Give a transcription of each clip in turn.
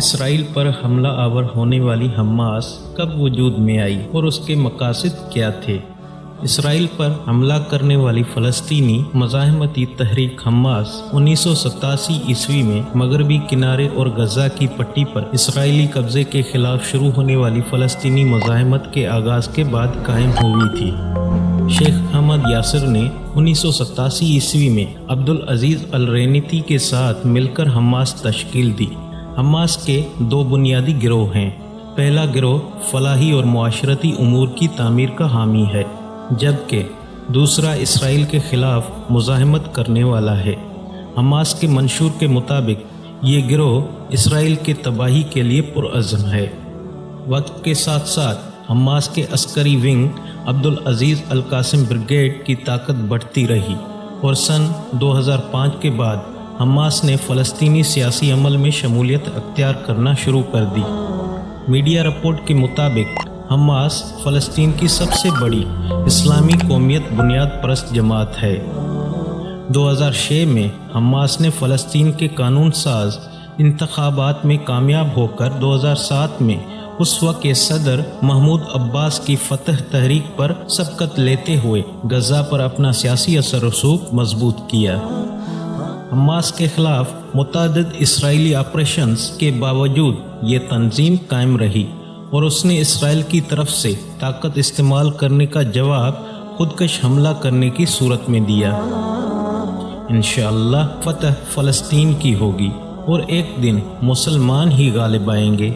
اسرائیل پر حملہ آور ہونے والی حماس کب وجود میں آئی اور اس کے مقاصد کیا تھے؟ اسرائیل پر حملہ کرنے والی فلسطینی مزاحمتی تحریک حماس 1987 عیسوی میں مغربی کنارے اور غزہ کی پٹی پر اسرائیلی قبضے کے خلاف شروع ہونے والی فلسطینی مزاحمت کے آغاز کے بعد قائم ہوئی تھی۔ شیخ احمد یاسر نے 1987 عیسوی میں عبدالعزیز الرینیتی کے ساتھ مل کر حماس تشکیل دی۔ حماس کے دو بنیادی گروہ ہیں۔ پہلا گروہ فلاحی اور معاشرتی امور کی تعمیر کا حامی ہے، جبکہ دوسرا اسرائیل کے خلاف مزاحمت کرنے والا ہے۔ حماس کے منشور کے مطابق یہ گروہ اسرائیل کے تباہی کے لیے پرعزم ہے۔ وقت کے ساتھ ساتھ حماس کے عسکری ونگ عبدالعزیز القاسم بریگیڈ کی طاقت بڑھتی رہی اور سن 2005 کے بعد حماس نے فلسطینی سیاسی عمل میں شمولیت اختیار کرنا شروع کر دی۔ میڈیا رپورٹ کے مطابق حماس فلسطین کی سب سے بڑی اسلامی قومیت بنیاد پرست جماعت ہے۔ 2006 میں حماس نے فلسطین کے قانون ساز انتخابات میں کامیاب ہو کر 2007 میں اس وقت کے صدر محمود عباس کی فتح تحریک پر سبقت لیتے ہوئے غزہ پر اپنا سیاسی اثر و رسوخ مضبوط کیا۔ حماس کے خلاف متعدد اسرائیلی آپریشنز کے باوجود یہ تنظیم قائم رہی اور اس نے اسرائیل کی طرف سے طاقت استعمال کرنے کا جواب خودکش حملہ کرنے کی صورت میں دیا۔ انشاءاللہ فتح فلسطین کی ہوگی اور ایک دن مسلمان ہی غالب آئیں گے۔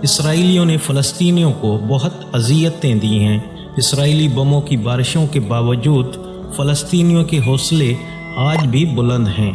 اسرائیلیوں نے فلسطینیوں کو بہت اذیتیں دی ہیں۔ اسرائیلی بموں کی بارشوں کے باوجود فلسطینیوں کے حوصلے آج بھی بلند ہیں۔